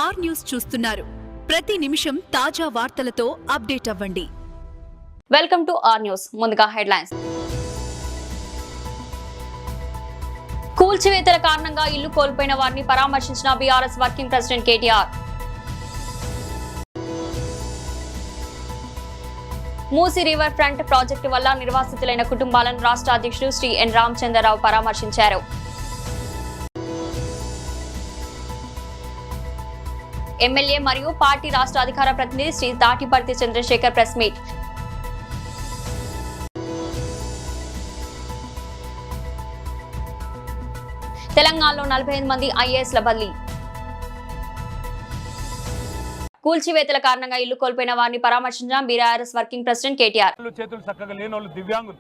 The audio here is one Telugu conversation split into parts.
ఆర్ న్యూస్ చూస్తున్నారు. ప్రతి నిమిషం తాజా వార్తలతో అప్డేట్ అవ్వండి. Welcome to R news. ముందుగా హెడ్లైన్స్. కూల్చివేతల కారణంగా ఇల్లు కోల్పోయిన వారిని పరామర్శించిన BRS working president KTR. Musi river front project వల్ల నిర్వాసితులైన కుటుంబాలను రాష్ట్ర అధ్యక్షుడు శ్రీ ఎన్ రామచంద్రరావు పరామర్శించారు. ఎమ్మెల్యే మరియు పార్టీ రాష్ట్ర అధికార ప్రతినిధి శ్రీ తాటిపర్తి చంద్రశేఖర్ ప్రెస్ మీట్. తెలంగాణలో 45 మంది ఐఏఎస్ల బదిలీ. కూల్చివేతల కారణంగా ఇల్లు కోల్పోయిన వారిని పరామర్శించిన బీఆర్ఎస్ వర్కింగ్ ప్రెసిడెంట్ కేటీఆర్. చేతులు చక్కగా లేని వాళ్ళు దివ్యాంగులు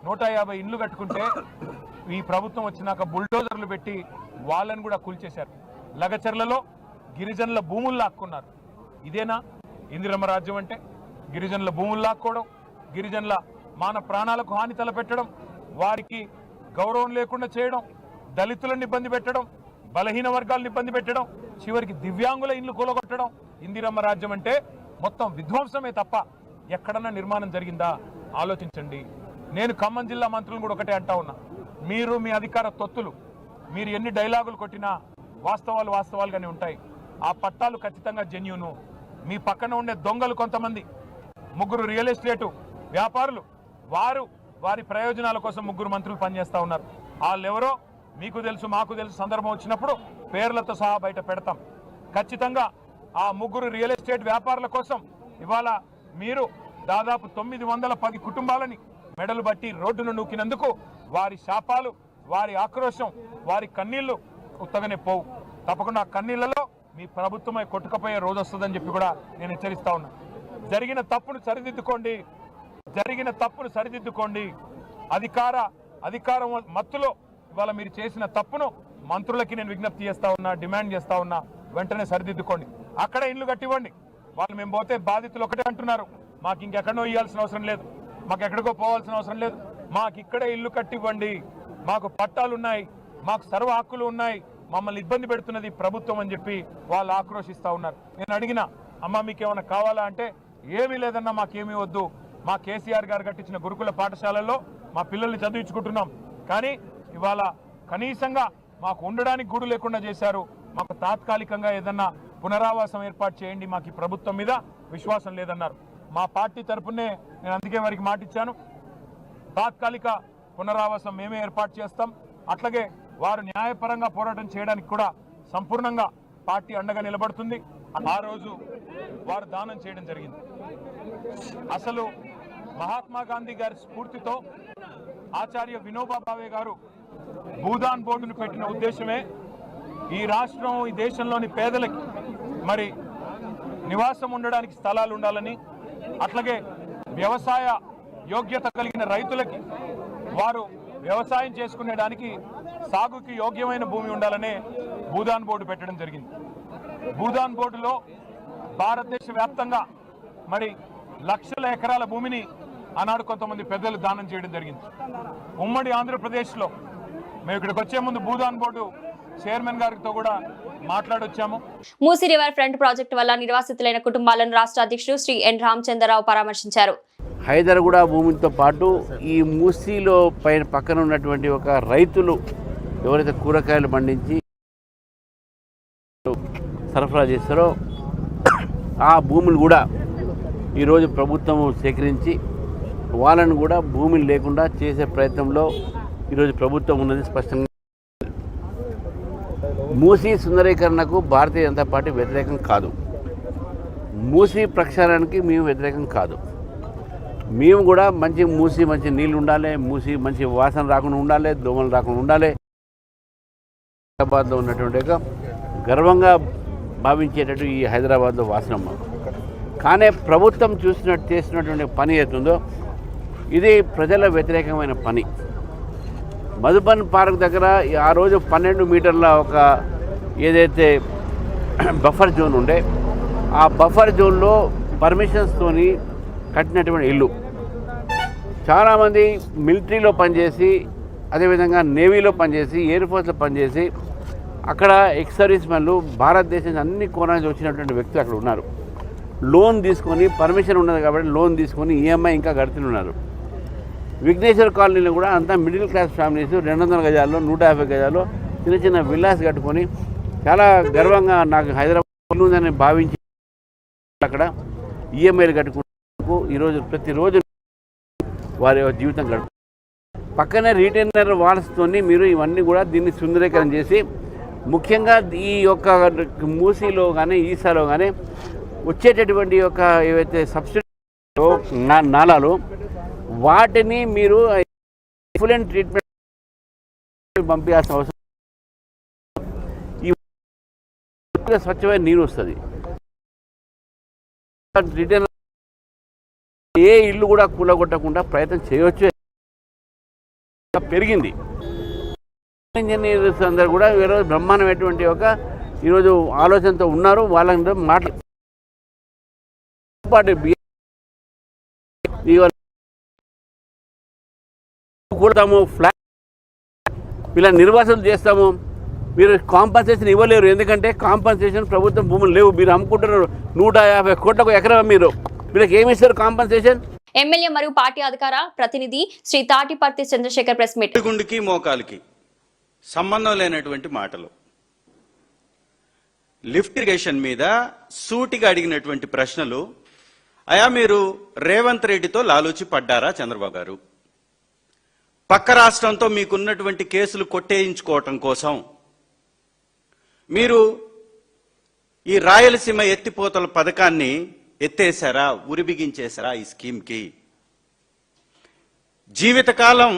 150 ఇండ్లు కట్టుకుంటే ఈ ప్రభుత్వం వచ్చినాక బుల్డోజర్లు పెట్టి వాళ్ళని కూడా కూల్చేశారు. లగచర్లలో గిరిజనుల భూములు లాక్కున్నారు. ఇదేనా ఇందిరమ్మ రాజ్యం అంటే? గిరిజనుల భూములు లాక్కోవడం, గిరిజనుల మాన ప్రాణాలకు హాని తలపెట్టడం, వారికి గౌరవం లేకుండా చేయడం, దళితులను ఇబ్బంది పెట్టడం, బలహీన వర్గాలను ఇబ్బంది పెట్టడం, చివరికి దివ్యాంగుల ఇండ్లు కూలగొట్టడం ఇందిరమ్మ రాజ్యం అంటే? మొత్తం విధ్వంసమే తప్ప ఎక్కడన్నా నిర్మాణం జరిగిందా? ఆలోచించండి. నేను ఖమ్మం జిల్లా మంత్రులను కూడా ఒకటే అంటా ఉన్నా, మీరు మీ అధికార తొత్తులు మీరు ఎన్ని డైలాగులు కొట్టినా వాస్తవాలు వాస్తవాలుగానే ఉంటాయి. ఆ పట్టాలు ఖచ్చితంగా జెన్యూను. మీ పక్కన ఉండే దొంగలు కొంతమంది 3 రియల్ ఎస్టేటు వ్యాపారులు, వారి ప్రయోజనాల కోసం 3 మంత్రులు పనిచేస్తూ ఉన్నారు. వాళ్ళెవరో మీకు తెలుసు, మాకు తెలుసు. సందర్భం వచ్చినప్పుడు పేర్లతో సహా బయట పెడతాం. ఖచ్చితంగా ఆ 3 రియల్ ఎస్టేట్ వ్యాపారుల కోసం ఇవాళ మీరు దాదాపు 910 కుటుంబాలని మెడలు బట్టి రోడ్డును నూకినందుకు వారి శాపాలు, వారి ఆక్రోశం, వారి కన్నీళ్లు ఉత్తగానే పోవు. తప్పకుండా ఆ కన్నీళ్లలో మీ ప్రభుత్వమై కొట్టుకపోయే రోజు వస్తుందని చెప్పి కూడా నేను హెచ్చరిస్తా ఉన్నా. జరిగిన తప్పును సరిదిద్దుకోండి. అధికారం మత్తులో ఇవాళ మీరు చేసిన తప్పును మంత్రులకి నేను విజ్ఞప్తి చేస్తా ఉన్నా, డిమాండ్ చేస్తా ఉన్నా, వెంటనే సరిదిద్దుకోండి. అక్కడ ఇల్లు కట్టివ్వండి. వాళ్ళు మేము పోతే బాధితులు ఒకటే అంటున్నారు, మాకు ఇంకెక్కడో ఇవ్వాల్సిన అవసరం లేదు, మాకు ఎక్కడికో పోవాల్సిన అవసరం లేదు, మాకు ఇక్కడే ఇల్లు కట్టివ్వండి, మాకు పట్టాలున్నాయి, మాకు సర్వ హక్కులు ఉన్నాయి, మమ్మల్ని ఇబ్బంది పెడుతున్నది ప్రభుత్వం అని చెప్పి వాళ్ళు ఆక్రోశిస్తూ ఉన్నారు. నేను అడిగిన, అమ్మ మీకేమైనా కావాలా అంటే, ఏమీ లేదన్నా, మాకేమీ వద్దు, మా కేసీఆర్ గారు కట్టించిన గురుకుల పాఠశాలల్లో మా పిల్లల్ని చదివించుకుంటున్నాం, కానీ ఇవాళ కనీసంగా మాకు ఉండడానికి గూడు లేకుండా చేశారు, మాకు తాత్కాలికంగా ఏదన్నా పునరావాసం ఏర్పాటు చేయండి, మాకు ఈ ప్రభుత్వం మీద విశ్వాసం లేదన్నారు. మా పార్టీ తరపునే నేను అందుకే వారికి మాటిచ్చాను, తాత్కాలిక పునరావాసం మేమే ఏర్పాటు చేస్తాం. అట్లాగే వారు న్యాయపరంగా పోరాటం చేయడానికి కూడా సంపూర్ణంగా పార్టీ అండగా నిలబడుతుంది. ఆ రోజు వారు దానం చేయడం జరిగింది. అసలు మహాత్మా గాంధీ గారి స్ఫూర్తితో ఆచార్య వినోబా భావే గారు భూదాన్ బోర్డును పెట్టిన ఉద్దేశమే ఈ రాష్ట్రం, ఈ దేశంలోని పేదలకి మరి నివాసం ఉండడానికి స్థలాలు ఉండాలని, అట్లాగే వ్యవసాయ యోగ్యత కలిగిన రైతులకి వారు వ్యవసాయం చేసుకునేడానికి సాగుకి యోగ్యమైన భూమి ఉండాలనే భూదాన్ బోర్డు పెట్టడం జరిగింది. భూదాన్ బోర్డులో భారతదేశ వ్యాప్తంగా మరి లక్షల ఎకరాల భూమిని ఆనాడు కొంతమంది పెద్దలు దానం చేయడం జరిగింది. ఉమ్మడి ఆంధ్రప్రదేశ్లో మేము ఇక్కడికి వచ్చే ముందు భూదాన్ బోర్డు చైర్మన్ గారితో కూడా మాట్లాడొచ్చాము. మూసీ రివర్ ఫ్రంట్ ప్రాజెక్టు వల్ల నిర్వాసితులైన కుటుంబాలను రాష్ట్ర అధ్యక్షుడు శ్రీ ఎన్ రామచంద్రరావు పరామర్శించారు. హైదరాబాద్ భూమితో పాటు ఈ మూసీలో పక్కన ఉన్నటువంటి ఒక రైతులు ఎవరైతే కూరగాయలు పండించి సరఫరా చేస్తారో ఆ భూములు కూడా ఈరోజు ప్రభుత్వం సేకరించి వాళ్ళను కూడా భూమిని లేకుండా చేసే ప్రయత్నంలో ఈరోజు ప్రభుత్వం ఉన్నది స్పష్టంగా. మూసీ సుందరీకరణకు భారతీయ జనతా పార్టీ వ్యతిరేకం కాదు, మూసీ ప్రక్షాళనకి మేము వ్యతిరేకం కాదు. మేము కూడా మంచి నీళ్ళు ఉండాలి, మూసీ మంచి వాసన రాకుండా ఉండాలి, దోమలు రాకుండా ఉండాలి. హైదరాబాద్లో ఉన్నటువంటి ఒక గర్వంగా భావించేటట్టు ఈ హైదరాబాద్లో వాసన. కానీ ప్రభుత్వం చేసినటువంటి పని ఏతుందో ఇది ప్రజల వ్యతిరేకమైన పని. మధుబన్ పార్క్ దగ్గర ఆ రోజు 12 మీటర్ల ఒక ఏదైతే బఫర్ జోన్ ఉండే, ఆ బఫర్ జోన్లో పర్మిషన్స్తోని కట్టినటువంటి ఇల్లు. చాలామంది మిలిటరీలో పనిచేసి, అదేవిధంగా నేవీలో పనిచేసి, ఎయిర్ ఫోర్స్లో పనిచేసి అక్కడ ఎక్స్ సర్వీస్ మెన్లు భారతదేశం అన్ని కోణాల నుంచి వచ్చినటువంటి వ్యక్తులు అక్కడ ఉన్నారు. లోన్ తీసుకొని పర్మిషన్ ఉన్నది కాబట్టి లోన్ తీసుకొని ఈఎంఐ ఇంకా కడుతున్నారు. విఘ్నేశ్వర కాలనీలో కూడా అంతా మిడిల్ క్లాస్ ఫ్యామిలీస్ 200 గజాల్లో 150 గజాల్లో చిన్న చిన్న విల్లాస్ కట్టుకొని చాలా గర్వంగా నాకు హైదరాబాద్ ఉందని భావించి అక్కడ ఈఎంఐలు కట్టుకుంటూ ఈరోజు ప్రతిరోజు వారి జీవితం గడుపు. పక్కనే రీటైనర్ వాల్స్తోని మీరు ఇవన్నీ కూడా దీన్ని సుందరీకరణ చేసి ముఖ్యంగా ఈ యొక్క మూసీలో కానీ ఈసాలో కానీ వచ్చేటటువంటి యొక్క ఏవైతే సబ్సిడీ నాలాలు వాటిని మీరు ఎఫ్లూయెంట్ ట్రీట్మెంట్ పంపించాల్సిన అవసరం. ఈ స్వచ్ఛమైన నీరు వస్తుంది. రిటర్న్ ఏ ఇల్లు కూడా కూలగొట్టకుండా ప్రయత్నం చేయవచ్చు. పెరిగింది. ఇంజనీర్స్ అందరూ కూడా ఈరోజు బ్రహ్మాండమైనటువంటి ఒక ఈరోజు ఆలోచనతో ఉన్నారు. వాళ్ళందరూ కూడతాము, ఫ్లాట్ ఇలా నిర్వాసన చేస్తాము. మీరు కాంపన్సేషన్ ఇవ్వలేరు. ఎందుకంటే కాంపన్సేషన్ ప్రభుత్వం భూములు లేవు. మీరు అమ్ముకుంటున్నారు 150 కోట్లకు ఎకరం. వీళ్ళకి ఏమి ఇస్తారు కాంపన్సేషన్? ఎమ్మెల్యే మరియు పార్టీ అధికార ప్రతినిధి శ్రీ తాటిపర్తి చంద్రశేఖర్ ప్రెస్ మీట్. గుండుకి మోకాలికి సంబంధం లేనటువంటి మాటలు. లిఫ్ట్ ఇరిగేషన్ మీద సూటిగా అడిగినటువంటి ప్రశ్నలు. అయా మీరు రేవంత్ రెడ్డితో లాలూచి పడ్డారా చంద్రబాబు గారు? పక్క రాష్ట్రంతో మీకున్నటువంటి కేసులు కొట్టేయించుకోవటం కోసం మీరు ఈ రాయలసీమ ఎత్తిపోతల పథకాన్ని ఎత్తేసారా, ఉరిబిగించేశారా? ఈ స్కీమ్కి జీవితకాలం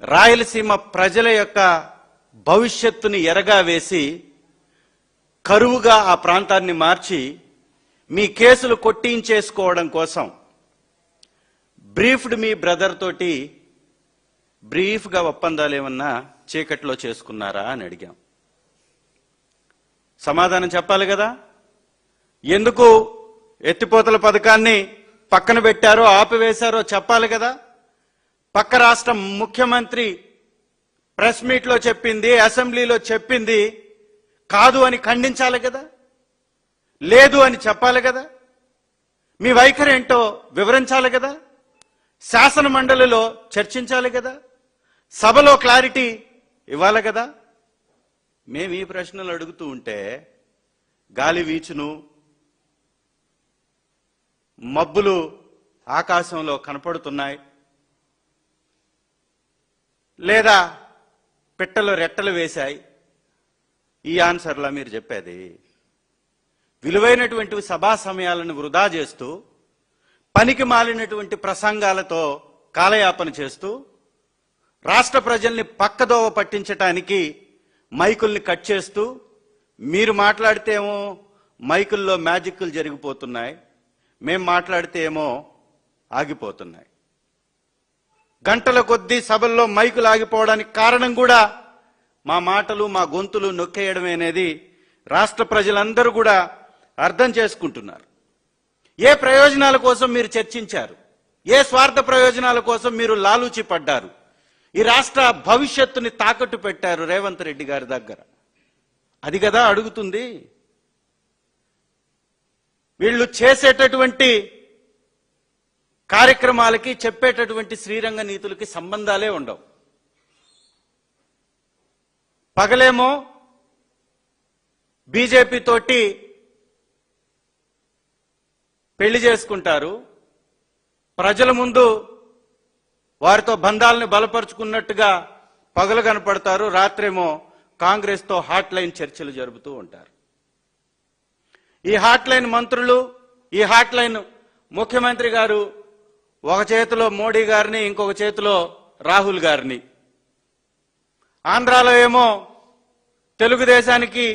రాయలసీమ ప్రజల యొక్క భవిష్యత్తుని ఎరగా వేసి కరువుగా ఆ ప్రాంతాన్ని మార్చి మీ కేసులు కొట్టించేసుకోవడం కోసం బ్రీఫ్డ్ మీ బ్రదర్ తోటి బ్రీఫ్గా ఒప్పందాలు ఏమన్నా చీకట్లో చేసుకున్నారా అని అడిగాం. సమాధానం చెప్పాలి కదా. ఎందుకు ఎత్తిపోతల పథకాన్ని పక్కన పెట్టారో ఆపివేశారో చెప్పాలి కదా. పక్క రాష్ట్ర ముఖ్యమంత్రి ప్రెస్ మీట్లో చెప్పింది, అసెంబ్లీలో చెప్పింది కాదు అని ఖండించాలి కదా, లేదు అని చెప్పాలి కదా. మీ వైఖరి ఏంటో వివరించాలి కదా. శాసన మండలిలో చర్చించాలి కదా. సభలో క్లారిటీ ఇవ్వాలి కదా. మేము ఈ ప్రశ్నలు అడుగుతూ ఉంటే గాలి వీచును, మబ్బులు ఆకాశంలో కనపడుతున్నాయి, లేదా పిట్టలు రెట్టలు వేశాయి. ఈ ఆన్సర్లా మీరు చెప్పేది? విలువైనటువంటి సభా సమయాలను వృధా చేస్తూ పనికి మాలినటువంటి ప్రసంగాలతో కాలయాపన చేస్తూ రాష్ట్ర ప్రజల్ని పక్కదోవ పట్టించటానికి మైకుల్ని కట్ చేస్తూ మీరు మాట్లాడితే ఏమో మైకుల్లో మ్యాజిక్లు జరిగిపోతున్నాయి, మేం మాట్లాడితే ఏమో ఆగిపోతున్నాయి. గంటల కొద్దీ సభల్లో మైకులు ఆగిపోవడానికి కారణం కూడా మా మాటలు, మా గొంతులు నొక్కేయడమే అనేది రాష్ట్ర ప్రజలందరూ కూడా అర్థం చేసుకుంటున్నారు. ఏ ప్రయోజనాల కోసం మీరు చర్చించారు? ఏ స్వార్థ ప్రయోజనాల కోసం మీరు లాలూచి పడ్డారు? ఈ రాష్ట్ర భవిష్యత్తుని తాకట్టు పెట్టారు రేవంత్ రెడ్డి గారి దగ్గర. అది కదా అడుగుతుంది. వీళ్ళు చేసేటటువంటి కార్యక్రమాలకి, చెప్పేటటువంటి శ్రీరంగ నీతులకి సంబంధాలే ఉండవు. పగలేమో బీజేపీ తోటి పెళ్లి చేసుకుంటారు, ప్రజల ముందు వారితో బంధాలను బలపరుచుకున్నట్టుగా పగలు కనపడతారు, రాత్రేమో కాంగ్రెస్ తో హాట్ లైన్ చర్చలు జరుపుతూ ఉంటారు. ఈ హాట్ లైన్ మంత్రులు, ఈ హాట్ లైన్ ముఖ్యమంత్రి గారు ఒక చేతిలో మోడీ గారిని, ఇంకొక చేతిలో రాహుల్ గారిని. ఆంధ్రాలో ఏమో తెలుగుదేశానికి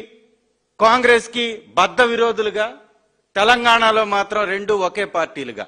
కాంగ్రెస్ కి బద్ధ విరోధులుగా, తెలంగాణలో మాత్రం రెండు ఒకే పార్టీలుగా.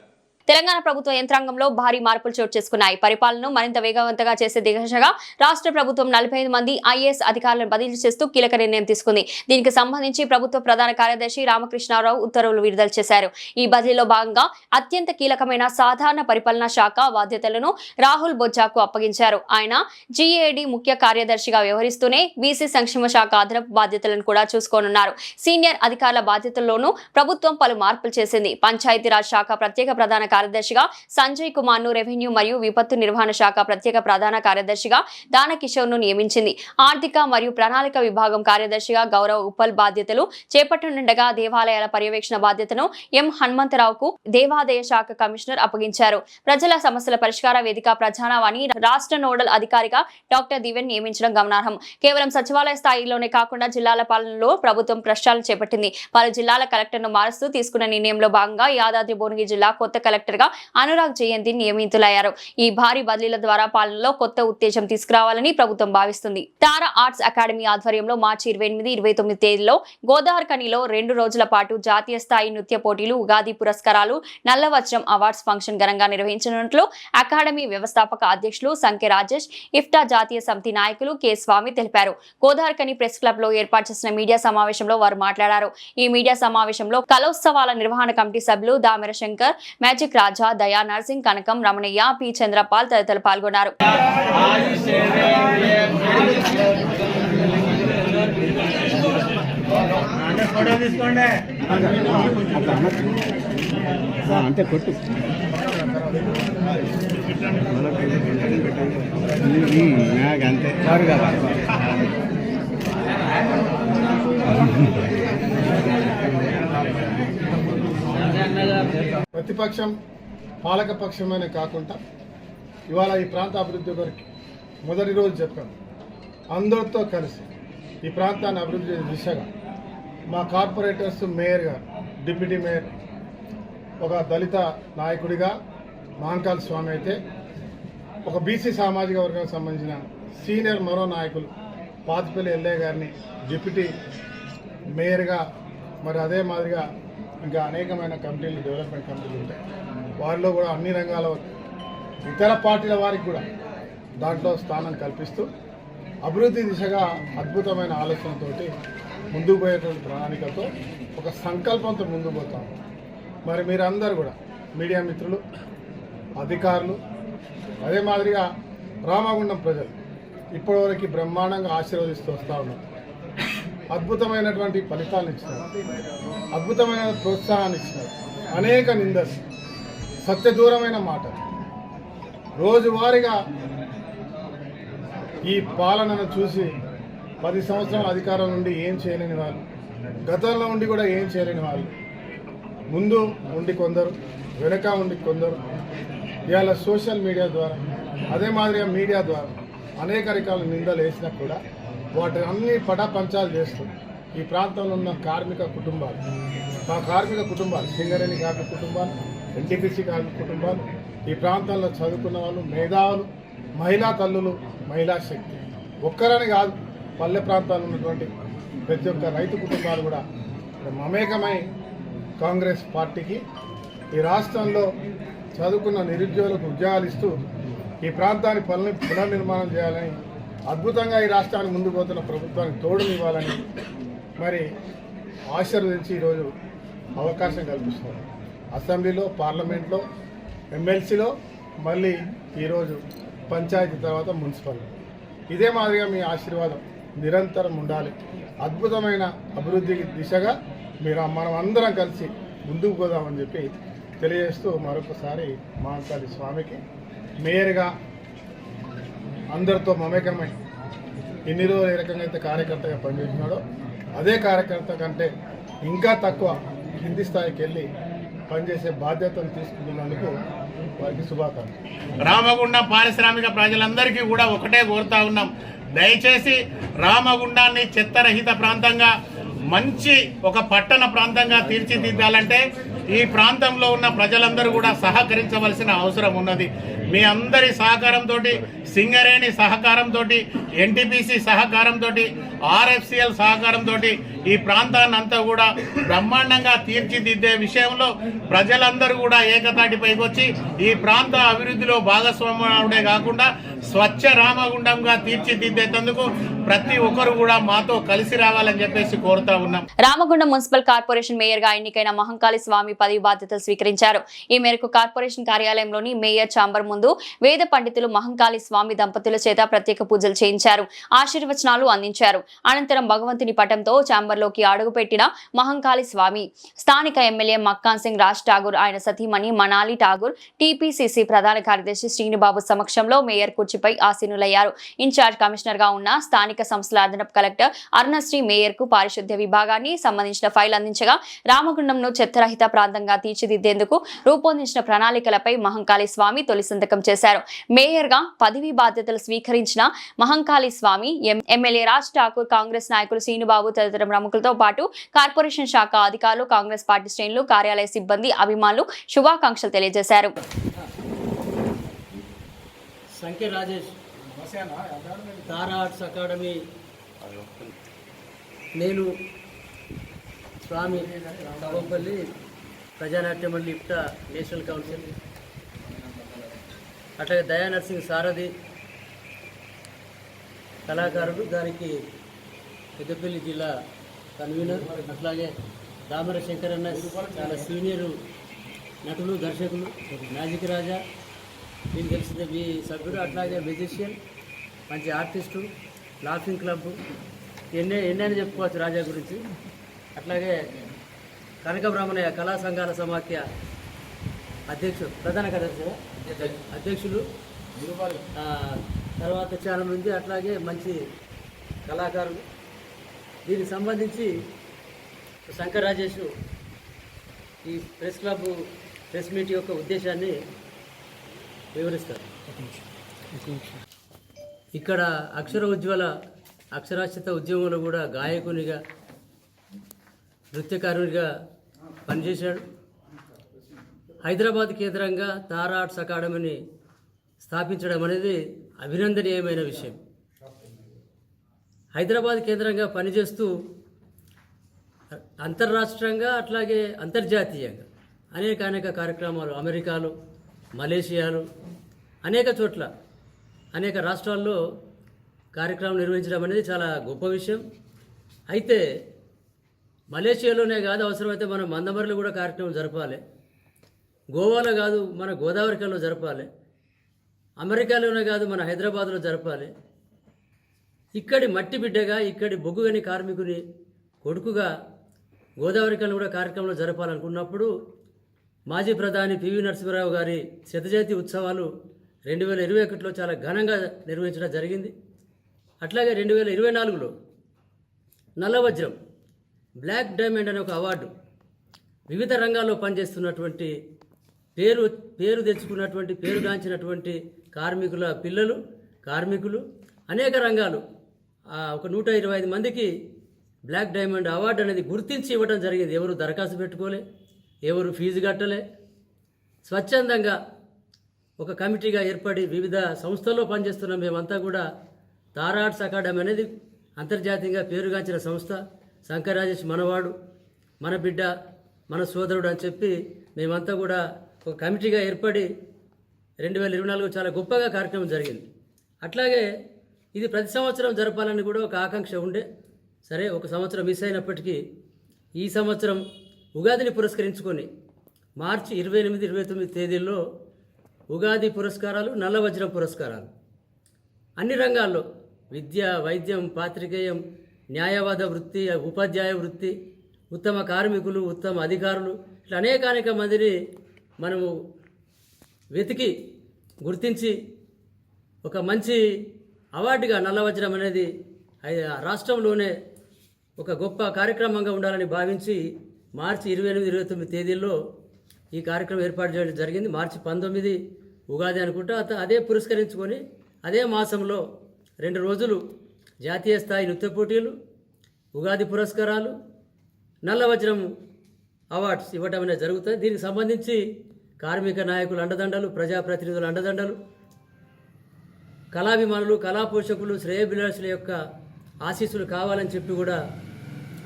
తెలంగాణ ప్రభుత్వ యంత్రాంగంలో భారీ మార్పులు చోటు చేసుకున్నాయి. పరిపాలనను మరింత వేగవంతంగా చేసే దిశగా రాష్ట్ర ప్రభుత్వం 45 మంది ఐఏఎస్ అధికారులను బదిలీ చేస్తూ కీలక నిర్ణయం తీసుకుంది. దీనికి సంబంధించి ప్రభుత్వ ప్రధాన కార్యదర్శి రామకృష్ణారావు ఉత్తర్వులు విడుదల చేశారు. ఈ బదిలీలో భాగంగా అత్యంత కీలకమైన సాధారణ పరిపాలనా శాఖ బాధ్యతలను రాహుల్ బొజ్జాకు అప్పగించారు. ఆయన జీఏడీ ముఖ్య కార్యదర్శిగా వ్యవహరిస్తూనే బీసీ సంక్షేమ శాఖ అదనపు బాధ్యతలను కూడా చూసుకోనున్నారు. సీనియర్ అధికారుల బాధ్యతల్లోనూ ప్రభుత్వం పలు మార్పులు చేసింది. పంచాయతీరాజ్ శాఖ ప్రత్యేక ప్రధాన కార్యదర్శిగా సంజయ్ కుమార్ ను, రెవెన్యూ మరియు విపత్తు నిర్వహణ శాఖ ప్రత్యేక ప్రధాన కార్యదర్శిగా దానకిషోర్ ను నియమించింది. ఆర్థిక మరియు ప్రణాళిక విభాగం కార్యదర్శిగా గౌరవ్ ఉప్పల్ బాధ్యతలు చేపట్టనుండగా దేవాలయాల పర్యవేక్షణ బాధ్యతను ఎం హనుమంతరావుకు దేవాదాయ శాఖ కమిషనర్ అప్పగించారు. ప్రజల సమస్యల పరిష్కార వేదిక ప్రజానవాణి రాష్ట్ర నోడల్ అధికారిగా డాక్టర్ దివ్యన్ నియమించడం గమనార్హం. కేవలం సచివాలయ స్థాయిలోనే కాకుండా జిల్లాల పాలనలో ప్రభుత్వం ప్రక్షాళన చేపట్టింది. పలు జిల్లాల కలెక్టర్ను మారుస్తూ తీసుకున్న నిర్ణయంలో భాగంగా యాదాద్రి భువనగిరి జిల్లా కొత్త కలెక్టర్ గా అనురాగ్ జయంతి నియమితులయ్యారు. ఈ భారీ బదిలీల ద్వారా పాలనలో కొత్త ఉత్తేజం తీసుకురావాలని ప్రభుత్వం భావిస్తుంది. తారా ఆర్ట్స్ అకాడమీ ఆధ్వర్యంలో మార్చి 28, 29 తేదీలో గోదావరిఖనిలో 2 రోజుల పాటు జాతీయ స్థాయి నృత్య పోటీలు, ఉగాది పురస్కారాలు, నల్లవజ్రం అవార్డ్స్ ఫంక్షన్ ఘనంగా నిర్వహించనున్నట్లు అకాడమీ వ్యవస్థాపక అధ్యక్షులు సంఖ్య రాజేష్, ఇఫ్టా జాతీయ సమితి నాయకులు కె స్వామి తెలిపారు. గోదావరిఖని ప్రెస్ క్లబ్ లో ఏర్పాటు చేసిన మీడియా సమావేశంలో వారు మాట్లాడారు. ఈ మీడియా సమావేశంలో కలోత్సవాల నిర్వహణ కమిటీ సభ్యులు దామెర శంకర్, మ్యాజిక్ రాజా, దయా నర్సింగ్, కనకం రమణయ్య, పి చంద్రపాల్ తదితరులు పాల్గొన్నారు. అంతే కొట్టు అంతే ప్రతిపక్షం పాలకపక్షమనే కాకుండా ఇవాళ ఈ ప్రాంత అభివృద్ధి కొరకు మొదటి రోజు చెప్పాను. అందరితో కలిసి ఈ ప్రాంతాన్ని అభివృద్ధి చేసే దిశగా మా కార్పొరేటర్స్, మేయర్ గారు, డిప్యూటీ మేయర్, ఒక దళిత నాయకుడిగా మహంకాళ స్వామి అయితే, ఒక బీసీ సామాజిక వర్గానికి సంబంధించిన సీనియర్ మరో నాయకులు పాతిపల్లి ఎల్లయ్య గారిని డిప్యూటీ మేయర్గా, మరి అదే మాదిరిగా ఇంకా అనేకమైన కమిటీలు, డెవలప్మెంట్ కమిటీలు ఉంటాయి. వారిలో కూడా అన్ని రంగాల ఇతర పార్టీల వారికి కూడా దాంట్లో స్థానం కల్పిస్తూ అభివృద్ధి దిశగా అద్భుతమైన ఆలోచనతోటి ముందుకు పోయేటువంటి ప్రణాళికతో ఒక సంకల్పంతో ముందుకు పోతాం. మరి మీరందరూ కూడా మీడియా మిత్రులు, అధికారులు, అదే మాదిరిగా రామగుండం ప్రజలు ఇప్పటివరకు బ్రహ్మాండంగా ఆశీర్వదిస్తూ వస్తూ ఉన్నారు. అద్భుతమైనటువంటి ఫలితాలను ఇచ్చినారు, అద్భుతమైన ప్రోత్సాహాన్ని ఇచ్చినారు. అనేక నిందలు, సత్యదూరమైన మాటలు, రోజువారీగా ఈ పాలనను చూసి 10 సంవత్సరాల అధికారం నుండి ఏం చేయలేని వాళ్ళు, గతంలో ఉండి కూడా ఏం చేయలేని వాళ్ళు, ముందు ఉండి కొందరు, వెనక ఉండి కొందరు, ఇవాళ సోషల్ మీడియా ద్వారా, అదే మాదిరిగా మీడియా ద్వారా అనేక రకాల నిందలు వేసినా కూడా వాటి అన్ని పటాపంచాలు చేస్తూ ఈ ప్రాంతంలో ఉన్న కార్మిక కుటుంబాలు, సింగరేణి కార్మిక కుటుంబాలు, ఎన్టీపీసీ కార్మిక కుటుంబాలు, ఈ ప్రాంతంలో చదువుకున్న వాళ్ళు, మేధావులు, మహిళా తల్లులు, మహిళా శక్తి, ఒక్కరని కాదు, పల్లె ప్రాంతాల్లో ఉన్నటువంటి ప్రతి ఒక్క రైతు కుటుంబాలు కూడా మమేకమై కాంగ్రెస్ పార్టీకి ఈ రాష్ట్రంలో చదువుకున్న నిరుద్యోగులకు ఉద్యోగాలు ఇస్తూ ఈ ప్రాంతాన్ని పునర్నిర్మాణం చేయాలని, అద్భుతంగా ఈ రాష్ట్రానికి ముందుకు పోతున్న ప్రభుత్వానికి తోడునివ్వాలని మరి ఆశీర్వదించి ఈరోజు అవకాశం కల్పిస్తున్నారు. అసెంబ్లీలో, పార్లమెంట్లో, ఎమ్మెల్సీలో, మళ్ళీ ఈరోజు పంచాయతీ తర్వాత మున్సిపల్. ఇదే మాదిరిగా మీ ఆశీర్వాదం నిరంతరం ఉండాలి. అద్భుతమైన అభివృద్ధి దిశగా మనం అందరం కలిసి ముందుకు పోదామని చెప్పి తెలియజేస్తూ మరొకసారి మహంకాళి స్వామికి మేయర్గా అందరితో మమేకమై ఎన్ని రోజులు ఏ రకంగా అయితే కార్యకర్తగా పనిచేస్తున్నాడో అదే కార్యకర్త కంటే ఇంకా తక్కువ కింది స్థాయికి వెళ్ళి పనిచేసే బాధ్యతను తీసుకుంటున్నందుకు వారికి శుభాకాంక్షలు. రామగుండం పారిశ్రామిక ప్రజలందరికీ కూడా ఒకటే కోరుతా ఉన్నాం, దయచేసి రామగుండాన్ని చెత్తరహిత ప్రాంతంగా, మంచి ఒక పట్టణ ప్రాంతంగా తీర్చిదిద్దాలంటే ఈ ప్రాంతంలో ఉన్న ప్రజలందరూ కూడా సహకరించవలసిన అవసరం ఉన్నది. మీ అందరి సహకారంతో, సింగరేణి సహకారంతో, ఎన్టీపీసీ సహకారంతో, ఆర్ఎఫ్సిఎల్ సహకారంతో ఈ ప్రాంతాన్ని అంతా కూడా బ్రహ్మాండంగా తీర్చిదిద్దే విషయంలో ప్రజలందరూ కూడా ఏకతాటిపైకి వచ్చి ఈ ప్రాంత అభివృద్ధిలో భాగస్వామ్యమే కాకుండా స్వచ్ఛ రామగుండంగా తీర్చిదిద్దేందుకు ప్రతి ఒక్కరు కూడా మాతో కలిసి రావాలని చెప్పేసి కోరుతా ఉన్నాం. రామగుండం మున్సిపల్ కార్పొరేషన్ మేయర్ గా ఎన్నికైన మహంకాళి స్వామి పదవి బాధ్యతలు స్వీకరించారు. ఈ మేరకు కార్పొరేషన్ కార్యాలయంలోని మేయర్ ఛాంబర్ ముందు వేద పండితులు మహంకాళి స్వామి దంపతుల చేత ప్రత్యేక పూజలు చేయించారు, ఆశీర్వచనాలు అందించారు. అనంతరం భగవంతుని పటంతో ఛాంబర్లోకి అడుగుపెట్టిన మహంకాళి స్వామి స్థానిక ఎమ్మెల్యే మక్కాన్ సింగ్ రాజ్ ఠాగూర్, ఆయన సతీమణి మనాలి ఠాగూర్, టీపీసీసీ ప్రధాన కార్యదర్శి శ్రీనిబాబు సమక్షంలో మేయర్ కుర్చీపై ఆసీనులయ్యారు. ఇన్ఛార్జ్ కమిషనర్ గా ఉన్న స్థానిక సంస్థల అదనపు కలెక్టర్ అరుణశ్రీ మేయర్ కు పారిశుద్ధ్య విభాగాన్ని సంబంధించిన ఫైల్ అందించగా రామగుండంను చెత్తరహిత ప్రాంతంగా తీర్చిదిద్దేందుకు రూపొందించిన ప్రణాళికలపై మహంకాళి స్వామి తొలి సంతకం చేశారు. మేయర్ గా పదవీ బాధ్యతలు స్వీకరించిన మహంకాళి స్వామి ఎమ్మెల్యే రాజ్ ఠాకూర్, కాంగ్రెస్ నాయకులు శ్రీనుబాబు తదితర ప్రముఖులతో పాటు కార్పొరేషన్ శాఖ అధికారులు, కాంగ్రెస్ పార్టీ శ్రేణులు, కార్యాలయ సిబ్బంది, అభిమానులు శుభాకాంక్షలు తెలియజేశారు. సంఖ్య రాజేష్, తారా ఆర్ట్స్ అకాడమీ, నేను స్వామి రావంపల్లి ప్రజానాట్య మండలి ఇప్టా నేషనల్ కౌన్సిల్, అట్లాగే దయా నర్సింగ్ సారథి కళాకారుడు, దానికి పెద్దపల్లి జిల్లా కన్వీనర్, అట్లాగే దామర శంకరన్న చాలా సీనియరు నటులు, దర్శకులు, మ్యాజిక్ రాజా మీకు తెలిసిందే మీ సభ్యుడు, అట్లాగే మ్యూజిషియన్, మంచి ఆర్టిస్టు, లాఫింగ్ క్లబ్, ఎన్నైనా చెప్పుకోవచ్చు రాజా గురించి. అట్లాగే కనకబ్రహ్మణ్య కళా సంఘాల సమాఖ్య ప్రధాన అధ్యక్షులు, తర్వాత చాలా మంది, అట్లాగే మంచి కళాకారులు. దీనికి సంబంధించి శంకర్ రాజేష్ ఈ ప్రెస్ క్లబ్ ప్రెస్ మీట్ యొక్క ఉద్దేశాన్ని వివరిస్తారు. ఇక్కడ అక్షర ఉజ్వల అక్షరాస్యత ఉద్యమంలో కూడా గాయకునిగా, నృత్యకారునిగా పనిచేశాడు. హైదరాబాద్ కేంద్రంగా తారా ఆర్ట్స్ అకాడమీని స్థాపించడం అనేది అభినందనీయమైన విషయం. హైదరాబాద్ కేంద్రంగా పనిచేస్తూ అంతర్రాష్ట్రంగా అట్లాగే అంతర్జాతీయంగా అనేక కార్యక్రమాలు అమెరికాలో, మలేషియాలో, అనేక చోట్ల, అనేక రాష్ట్రాల్లో కార్యక్రమం నిర్వహించడం అనేది చాలా గొప్ప విషయం. అయితే మలేషియాలోనే కాదు, అవసరమైతే మనం మందమరిలో కూడా కార్యక్రమం జరపాలి, గోవాలో కాదు మన గోదావరికల్లో జరపాలి, అమెరికాలోనే కాదు మన హైదరాబాద్లో జరపాలి. ఇక్కడి మట్టి బిడ్డగా, ఇక్కడి బొగ్గుగని కార్మికుని కొడుకుగా గోదావరికల్లో కూడా కార్యక్రమంలో జరపాలనుకున్నప్పుడు మాజీ ప్రధాని పివి నరసింహారావు గారి శతజయంతి ఉత్సవాలు 2021లో చాలా ఘనంగా నిర్వహించడం జరిగింది. అట్లాగే 2024లో నల్లవజ్రం, బ్లాక్ డైమండ్ అనే ఒక అవార్డు వివిధ రంగాల్లో పనిచేస్తున్నటువంటి పేరు తెచ్చుకున్నటువంటి, పేరుగాంచినటువంటి కార్మికుల పిల్లలు, కార్మికులు, అనేక రంగాలు ఒక 125 మందికి బ్లాక్ డైమండ్ అవార్డు అనేది గుర్తించి ఇవ్వడం జరిగింది. ఎవరు దరఖాస్తు పెట్టుకోలే, ఎవరు ఫీజు కట్టలే, స్వచ్ఛందంగా ఒక కమిటీగా ఏర్పడి వివిధ సంస్థల్లో పనిచేస్తున్న మేమంతా కూడా తారా ఆర్ట్స్ అకాడమీ అనేది అంతర్జాతీయంగా పేరుగాంచిన సంస్థ. శంకర్ రాజేష్ మనవాడు, మన బిడ్డ, మన సోదరుడు అని చెప్పి మేమంతా కూడా ఒక కమిటీగా ఏర్పడి 2024 చాలా గొప్పగా కార్యక్రమం జరిగింది. అట్లాగే ఇది ప్రతి సంవత్సరం జరపాలని కూడా ఒక ఆకాంక్ష ఉండే. సరే, ఒక సంవత్సరం మిస్ అయినప్పటికీ ఈ సంవత్సరం ఉగాదిని పురస్కరించుకొని మార్చి 28, 29 తేదీల్లో ఉగాది పురస్కారాలు, నల్లవజ్రం పురస్కారాలు అన్ని రంగాల్లో విద్య, వైద్యం, పాత్రికేయం, న్యాయవాద వృత్తి, ఉపాధ్యాయ వృత్తి, ఉత్తమ కార్మికులు, ఉత్తమ అధికారులు, ఇట్లా అనేక మందిని మనము వెతికి గుర్తించి ఒక మంచి అవార్డుగా నల్లవజ్రం అనేది రాష్ట్రంలోనే ఒక గొప్ప కార్యక్రమంగా ఉండాలని భావించి మార్చి 28, 29 తేదీల్లో ఈ కార్యక్రమం ఏర్పాటు చేయడం జరిగింది. మార్చి 19 ఉగాది అనుకుంటా. అదే పురస్కరించుకొని అదే మాసంలో 2 రోజులు జాతీయ స్థాయి నృత్య పోటీలు, ఉగాది పురస్కారాలు, నల్లవజ్రం అవార్డ్స్ ఇవ్వటం అనేది జరుగుతుంది. దీనికి సంబంధించి కార్మిక నాయకులు అండదండలు, ప్రజాప్రతినిధుల అండదండలు, కళాభిమానులు, కళా పోషకులు, శ్రేయోభిలాషుల యొక్క ఆశీస్సులు కావాలని చెప్పి కూడా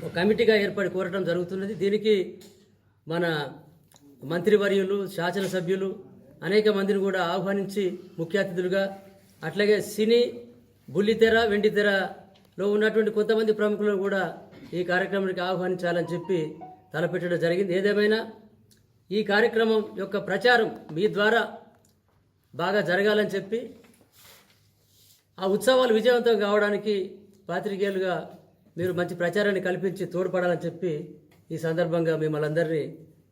ఒక కమిటీగా ఏర్పడి కోరటం జరుగుతున్నది. దీనికి మన మంత్రివర్యులు, శాసనసభ్యులు అనేక మందిని కూడా ఆహ్వానించి ముఖ్య అతిథులుగా, అట్లాగే సినీ, బుల్లితెర, వెండితెరలో ఉన్నటువంటి కొంతమంది ప్రముఖులను కూడా ఈ కార్యక్రమానికి ఆహ్వానించాలని చెప్పి తలపెట్టడం జరిగింది. ఏదేమైనా ఈ కార్యక్రమం యొక్క ప్రచారం మీ ద్వారా బాగా జరగాలని చెప్పి, ఆ ఉత్సవాలు విజయవంతం కావడానికి పాత్రికేయులుగా మీరు మంచి ప్రచారాన్ని కల్పించి తోడ్పడాలని చెప్పి ఈ సందర్భంగా మిమ్మల్ని అందరినీ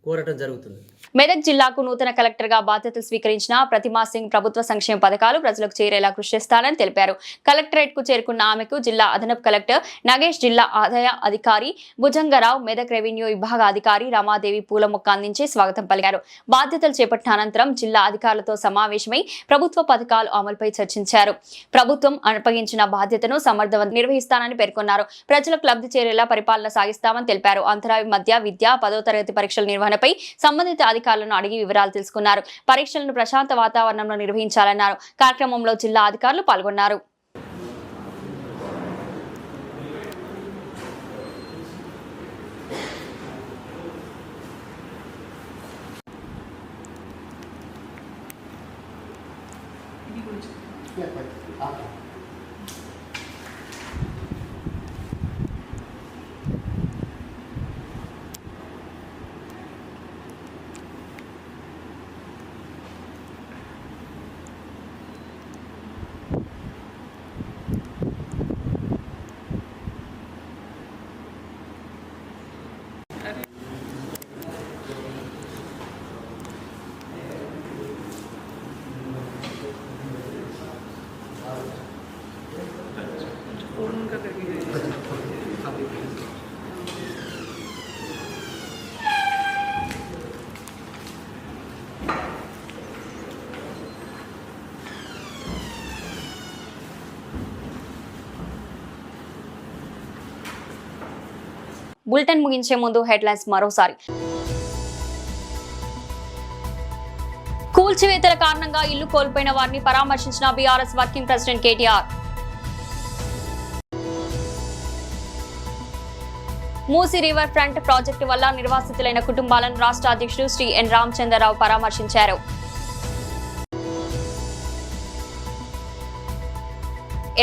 కోరటం జరుగుతుంది. మెదక్ జిల్లాకు నూతన కలెక్టర్గా బాధ్యతలు స్వీకరించిన ప్రతిమా సింగ్ ప్రభుత్వ సంక్షేమ పథకాలు ప్రజలకు చేరేలా కృషి చేస్తానని తెలిపారు. కలెక్టరేట్ కు చేరుకున్న ఆమెకు జిల్లా అదనపు కలెక్టర్ నగేష్, జిల్లా ఆదాయ అధికారి భుజంగరావు, మెదక్ రెవెన్యూ విభాగ అధికారి రమాదేవి పూల మొక్క అందించి స్వాగతం పలికారు. బాధ్యతలు చేపట్టిన అనంతరం జిల్లా అధికారులతో సమావేశమై ప్రభుత్వ పథకాలు అమలుపై చర్చించారు. ప్రభుత్వం అప్పగించిన బాధ్యతను సమర్థవంతంగా నిర్వహిస్తానని పేర్కొన్నారు. ప్రజలకు లబ్ధి చేరేలా పరిపాలన సాగిస్తామని తెలిపారు. అంతరాయ మధ్య విద్య 10వ తరగతి పరీక్షల నిర్వహణపై సంబంధిత అధికారులను అడిగి వివరాలు తెలుసుకున్నారు. పరీక్షలను ప్రశాంత వాతావరణంలో నిర్వహించాలన్నారు. కార్యక్రమంలో జిల్లా అధికారులు పాల్గొన్నారు. బులెటిన్ ముగించే ముందు హెడ్లైన్స్ మరోసారి. కూల్చివేతల కారణంగా ఇల్లు కోల్పోయిన వారిని పరామర్శించిన BRS working president KTR. Musi river front project వల్ల నిర్వాసితులైన కుటుంబాలను రాష్ట్ర అధ్యక్షుడు శ్రీ ఎన్ రామచంద్రరావు పరామర్శించారు.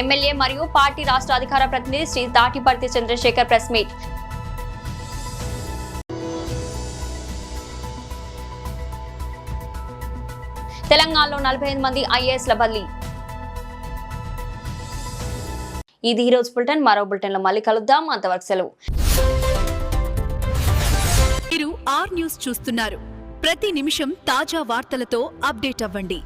ఎమ్మెల్యే మరియు పార్టీ రాష్ట్ర అధికార ప్రతినిధి శ్రీ తాటిపర్తి చంద్రశేఖర్ ప్రెస్ మీట్. తెలంగాణలో 45 మంది ఐఏఎస్ల బదిలీ. ఇది ఈ రోజు బులెటిన్. మరో బులెటిన్లో మళ్ళీ కలుద్దాం. అంతవరకు సెలవు. మీరు ఆర్ న్యూస్ చూస్తున్నారు. ప్రతి నిమిషం తాజా వార్తలతో అప్డేట్ అవ్వండి.